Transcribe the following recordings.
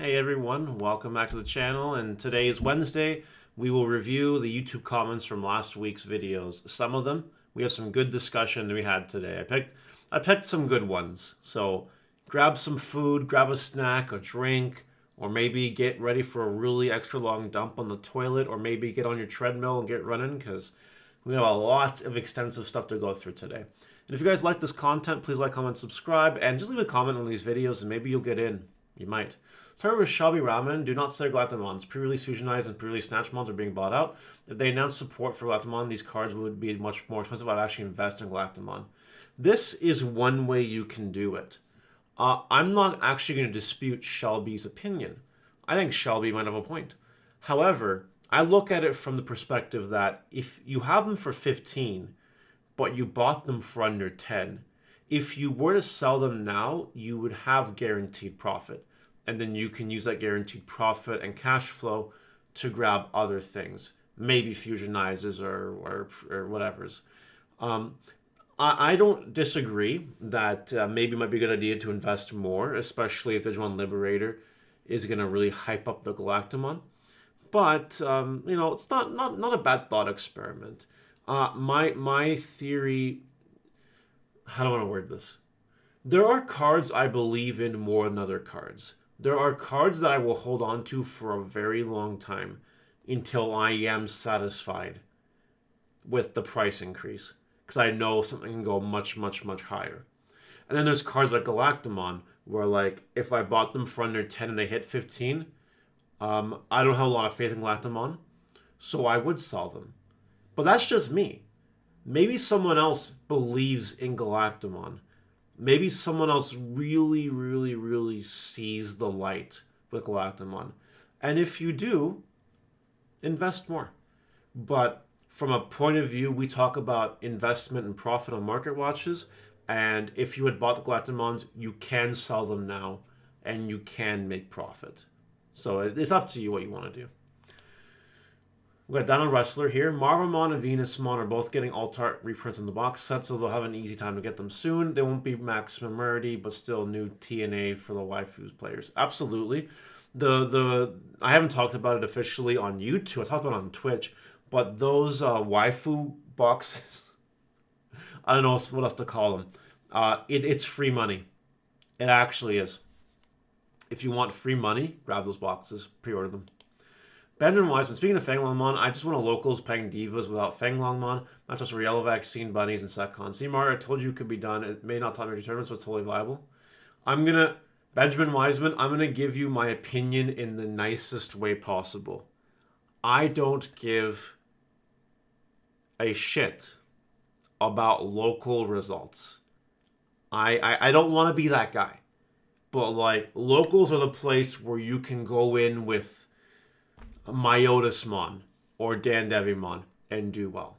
Hey everyone, welcome back to the channel, and today is Wednesday. We will review the YouTube comments from last week's videos. Some of them, we have some good discussion we had today. I picked some good ones. So grab some food, grab a snack, a drink, or maybe get ready for a really extra long dump on the toilet, or maybe get on your treadmill and get running, because we have a lot of extensive stuff to go through today. And if you guys like this content, please like, comment, subscribe, and just leave a comment on these videos and maybe you'll get in. You might. Start with Shelby Ramen. Do not sell Galactamons. Pre-release Fusionized and pre-release Snatchmons are being bought out. If they announce support for Galactamon, these cards would be much more expensive. I'd actually invest in Galactamon. This is one way you can do it. I'm not actually going to dispute Shelby's opinion. I think Shelby might have a point. However, I look at it from the perspective that if you have them for 15, but you bought them for under 10, if you were to sell them now, you would have guaranteed profit. And then you can use that guaranteed profit and cash flow to grab other things. Maybe Fusionizes or whatever's. I don't disagree that maybe it might be a good idea to invest more, especially if Digimon Liberator is going to really hype up the Galactamon. But, you know, it's not a bad thought experiment. My theory... How do I want to word this? There are cards I believe in more than other cards. There are cards that I will hold on to for a very long time until I am satisfied with the price increase, because I know something can go much, much, much higher. And then there's cards like Galactamon, where like if I bought them for under 10 and they hit 15, I don't have a lot of faith in Galactamon, so I would sell them. But that's just me. Maybe someone else believes in Galactamon. Maybe someone else really, really, really sees the light with Galactamon. And if you do, invest more. But from a point of view, we talk about investment and profit on market watches. And if you had bought the Galactamons, you can sell them now and you can make profit. So it's up to you what you want to do. We got Dino Wrestler here. Marvelmon and Venusmon are both getting Art Reprints in the box set, so they'll have an easy time to get them soon. They won't be maximum rarity, but still new TNA for the waifus players. Absolutely. I haven't talked about it officially on YouTube. I talked about it on Twitch, but those waifu boxes, I don't know what else to call them. It's free money. It actually is. If you want free money, grab those boxes, pre-order them. Benjamin Wiseman, speaking of Fanglongmon, I just want a locals playing Divas without Fanglongmon, not just Real Vaccine Bunnies and Setcon. See, Mario, I told you it could be done. It may not top major tournaments, but it's totally viable. Benjamin Wiseman, I'm going to give you my opinion in the nicest way possible. I don't give a shit about local results. I don't want to be that guy. But, like, locals are the place where you can go in with Myotismon or Dandevimon and do well.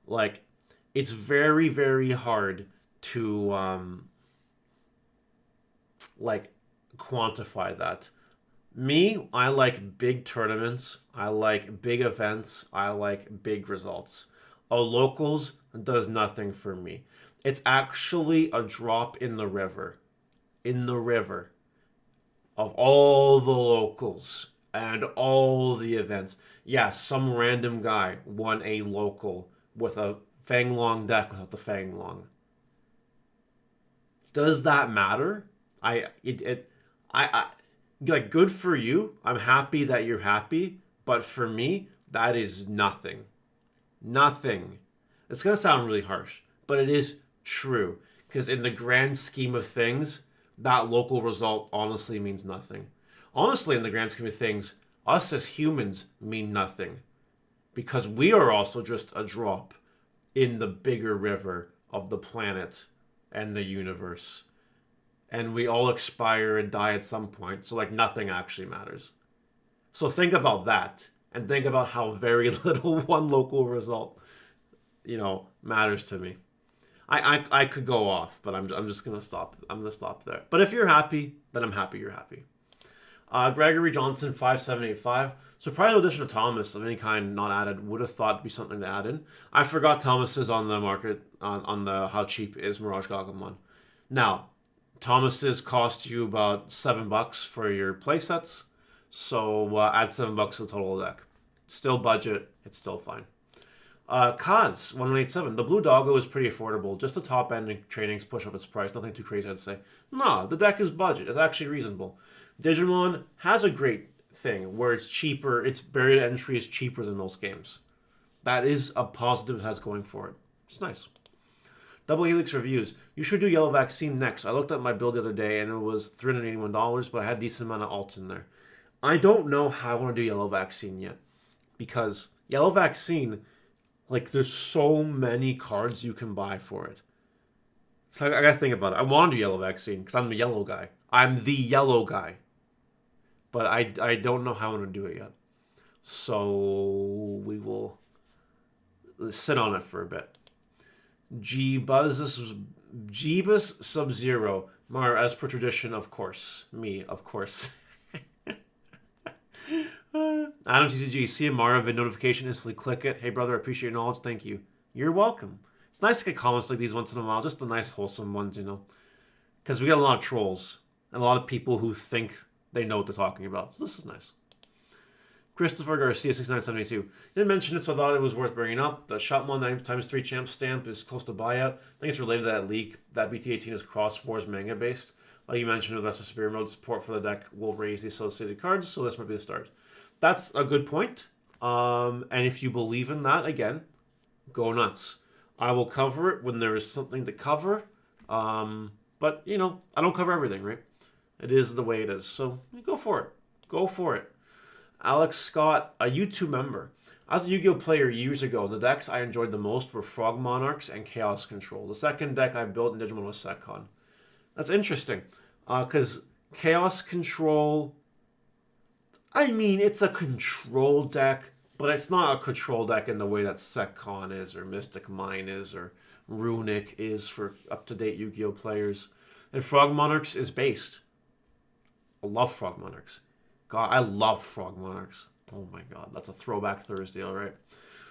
Like, it's very, very hard to like quantify that. Me, I like big tournaments, I like big events, I like big results. A locals does nothing for me. It's actually a drop in the river. In the river of all the locals and all the events. Yeah, some random guy won a local with a Fanglong deck without the Fanglong. Does that matter? Like, good for you. I'm happy that you're happy, but for me, that is nothing. Nothing. It's gonna sound really harsh, but it is true. Because in the grand scheme of things, that local result honestly means nothing. Honestly, in the grand scheme of things, us as humans mean nothing. Because we are also just a drop in the bigger river of the planet and the universe. And we all expire and die at some point, so like nothing actually matters. So think about that, and think about how very little one local result, matters to me. I could go off, but I'm just gonna stop. I'm gonna stop there. But if you're happy, then I'm happy you're happy. Gregory Johnson 5785. So probably no addition of Thomas of any kind not added. Would have thought to be something to add in. I forgot Thomas is on the market on the how cheap is Mirage Gagamon. Now, Thomas's cost you about $7 for your playsets, so add $7 to the total deck. Still budget, it's still fine. Kaz 1187. The blue doggo is pretty affordable. Just the top end and trainings push up its price. Nothing too crazy, I'd say. No, the deck is budget. It's actually reasonable. Digimon has a great thing where it's cheaper. Its barrier to entry is cheaper than most games. That is a positive it has going for it. It's nice. Double Helix reviews. You should do Yellow Vaccine next. I looked at my build the other day and it was $381, but I had a decent amount of alts in there. I don't know how I want to do Yellow Vaccine yet. Because Yellow Vaccine, like, there's so many cards you can buy for it. So I gotta think about it. I want to do Yellow Vaccine because I'm the yellow guy. I'm the yellow guy. But I don't know how I'm going to do it yet. So we will sit on it for a bit. Jeebus Sub-Zero. Mara, as per tradition, of course. Me, of course. Adam TCG, see a Mara vid notification, instantly click it. Hey brother, I appreciate your knowledge. Thank you. You're welcome. It's nice to get comments like these once in a while. Just the nice, wholesome ones, you know. Because we got a lot of trolls. And a lot of people who think they know what they're talking about. So this is nice. Christopher Garcia 6972. Didn't mention it, so I thought it was worth bringing up. The Shotmon 9x3 champ stamp is close to buyout. I think it's related to that leak. That BT18 is Cross Wars manga based. Like you mentioned, with Lesser Superior mode, support for the deck will raise the associated cards, so this might be the start. That's a good point. And if you believe in that, again, go nuts. I will cover it when there is something to cover. But, you know, I don't cover everything, right? It is the way it is. So go for it. Go for it. Alex Scott, a YouTube member. As a Yu-Gi-Oh player years ago, the decks I enjoyed the most were Frog Monarchs and Chaos Control. The second deck I built in Digimon was Setcon. That's interesting. Because Chaos Control, I mean, it's a control deck, but it's not a control deck in the way that Setcon is, or Mystic Mine is, or Runic is for up-to-date Yu-Gi-Oh players. And Frog Monarchs is based. I love Frog Monarchs. God, I love Frog Monarchs. Oh my god, that's a throwback Thursday, alright.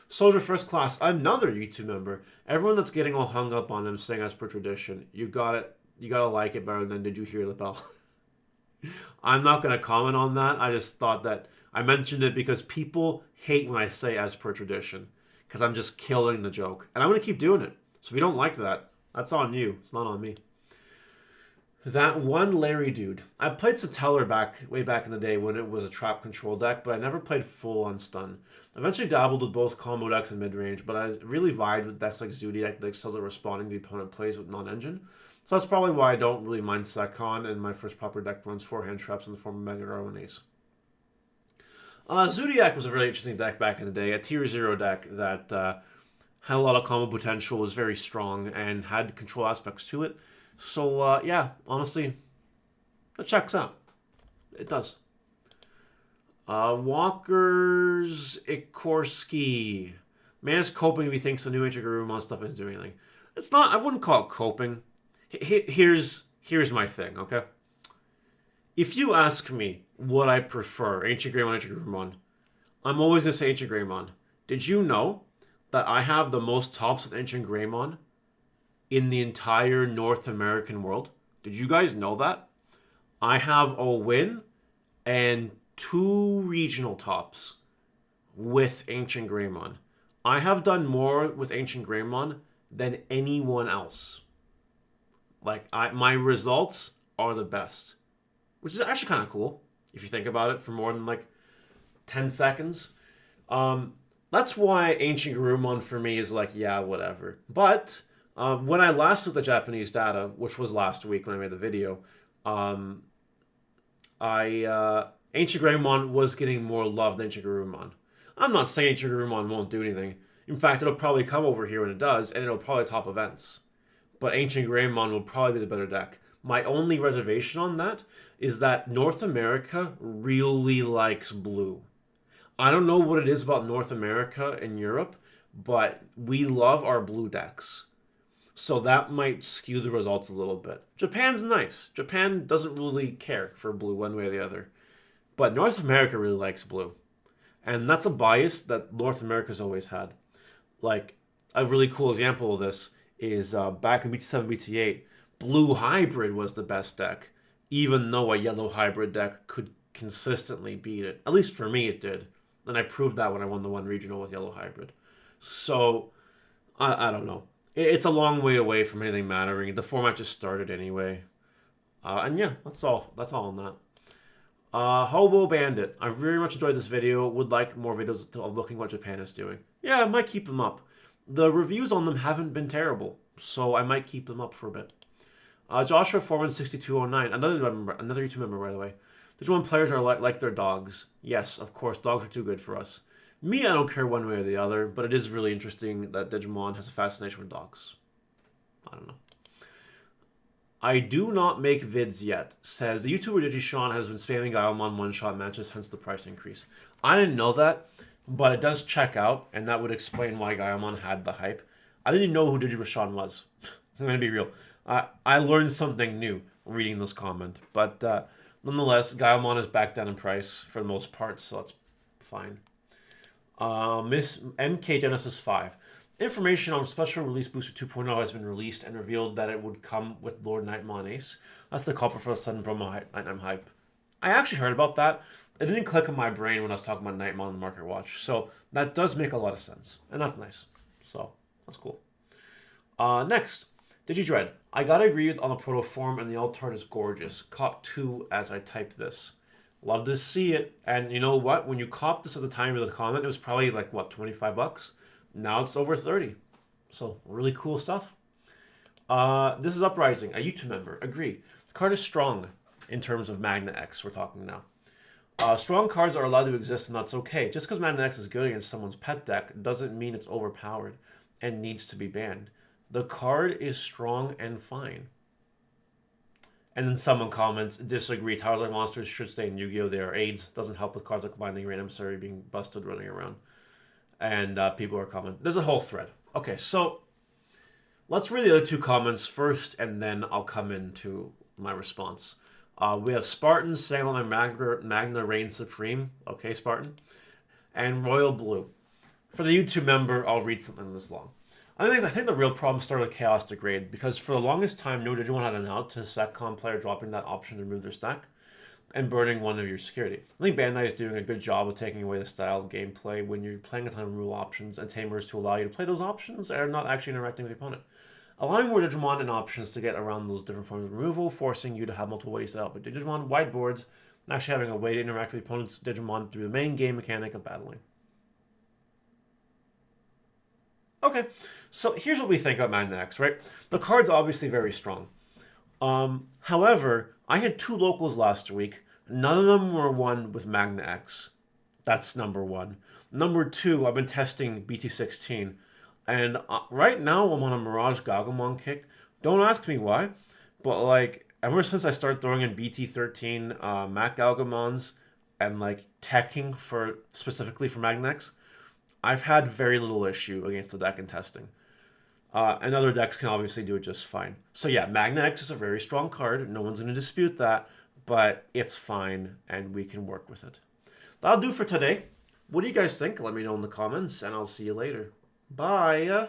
Soldier First Class, another YouTube member. Everyone that's getting all hung up on him saying as per tradition, you got it. You gotta like it better than did you hear the bell? I'm not gonna comment on that. I just thought that I mentioned it because people hate when I say as per tradition. Because I'm just killing the joke. And I'm gonna keep doing it. So if you don't like that, that's on you. It's not on me. That one Larry dude. I played Cteller way back in the day when it was a trap control deck, but I never played full on stun. I eventually dabbled with both combo decks and mid-range, but I really vied with decks like Zodiac that excels at responding to the opponent plays with non-engine. So that's probably why I don't really mind Setcon, and my first proper deck runs 4 hand traps in the form of Mega Arrow and Ace. Zodiac was a really interesting deck back in the day, a tier 0 deck that had a lot of combo potential, was very strong, and had control aspects to it. So, yeah, honestly, it checks out. It does. Walker's Ikorsky. Man is coping if he thinks the new Ichigarumon stuff is doing anything. It's not, I wouldn't call it coping. Here's my thing, okay? If you ask me what I prefer, Ancient Greymon, Ichigarumon, I'm always going to say Ancient Greymon. Did you know that I have the most tops with Ancient Greymon in the entire North American world? Did you guys know that? I have a win and 2 regional tops with Ancient Greymon. I have done more with Ancient Greymon than anyone else. Like, my results are the best. Which is actually kind of cool, if you think about it, for more than, like, 10 seconds. That's why Ancient Garurumon for me is like, yeah, whatever. But when I last looked at Japanese data, which was last week when I made the video, Ancient Greymon was getting more love than Ancient Garurumon. I'm not saying Ancient Garurumon won't do anything. In fact, it'll probably come over here when it does, and it'll probably top events. But Ancient Greymon will probably be the better deck. My only reservation on that is that North America really likes blue. I don't know what it is about North America and Europe, but we love our blue decks. So that might skew the results a little bit. Japan's nice. Japan doesn't really care for blue one way or the other. But North America really likes blue. And that's a bias that North America's always had. Like, a really cool example of this is back in BT7, BT8, blue hybrid was the best deck, even though a yellow hybrid deck could consistently beat it. At least for me, it did. And I proved that when I won the one regional with yellow hybrid. So, I don't know. It's a long way away from anything mattering. The format just started anyway. And yeah, that's all. That's all on that. Hobo Bandit. I very much enjoyed this video. Would like more videos of looking what Japan is doing. Yeah, I might keep them up. The reviews on them haven't been terrible, so I might keep them up for a bit. Joshua Foreman 6209, another YouTube member, by the way. Digimon players are like their dogs. Yes, of course, dogs are too good for us. Me, I don't care one way or the other, but it is really interesting that Digimon has a fascination with dogs. I don't know. I do not make vids yet, says the YouTuber DigiSean has been spamming Gaomon one-shot matches, hence the price increase. I didn't know that, but it does check out, and that would explain why Gaomon had the hype. I didn't even know who DigiSean was. I'm going to be real. I learned something new reading this comment, but nonetheless, Gaomon is back down in price for the most part, so that's fine. Miss MK Genesis 5. Information on Special Release Booster 2.0 has been released and revealed that it would come with Lord Nightm Ace. That's the culprit for the sudden promo Nightm hype. I actually heard about that. It didn't click in my brain when I was talking about Nightm on the Market Watch, so that does make a lot of sense, and that's nice. So, that's cool. Next, DigiDread. I gotta agree on the Proto form, and the alt art is gorgeous. Cop 2 as I type this. Love to see it, and you know what? When you cop this at the time of the comment, it was probably like, what, 25 bucks? Now it's over 30. So, really cool stuff. This is Uprising, a YouTube member. Agree. The card is strong in terms of Magna X, we're talking now. Strong cards are allowed to exist, and that's okay. Just because Magna X is good against someone's pet deck doesn't mean it's overpowered and needs to be banned. The card is strong and fine. And then someone comments, disagree. Towers like monsters should stay in Yu-Gi-Oh! They are aids. Doesn't help with cards like Binding Rain Emissary being busted running around. And people are commenting. There's a whole thread. Okay, so let's read the other two comments first, and then I'll come into my response. We have Spartan saying on Magna Reign Supreme. Okay, Spartan. And Royal Blue. For the YouTube member, I'll read something this long. I think the real problem started with Chaos Degrade, because for the longest time, no Digimon had an out to SecCom player dropping that option to remove their stack and burning one of your security. I think Bandai is doing a good job of taking away the style of gameplay when you're playing a ton of rule options and tamers to allow you to play those options and are not actually interacting with the opponent. Allowing more Digimon and options to get around those different forms of removal, forcing you to have multiple ways to help with Digimon, whiteboards, and actually having a way to interact with the opponent's Digimon through the main game mechanic of battling. Okay, so here's what we think about Magna X, right? The card's obviously very strong. However, I had two locals last week. None of them were won with Magna X. That's number one. Number two, I've been testing BT16. And right now, I'm on a Mirage Gagumon kick. Don't ask me why. But, like, ever since I started throwing in BT13 Mac Galgamons and, like, teching specifically for Magna X, I've had very little issue against the deck in testing. And other decks can obviously do it just fine. So yeah, Magna X is a very strong card. No one's going to dispute that. But it's fine, and we can work with it. That'll do for today. What do you guys think? Let me know in the comments, and I'll see you later. Bye!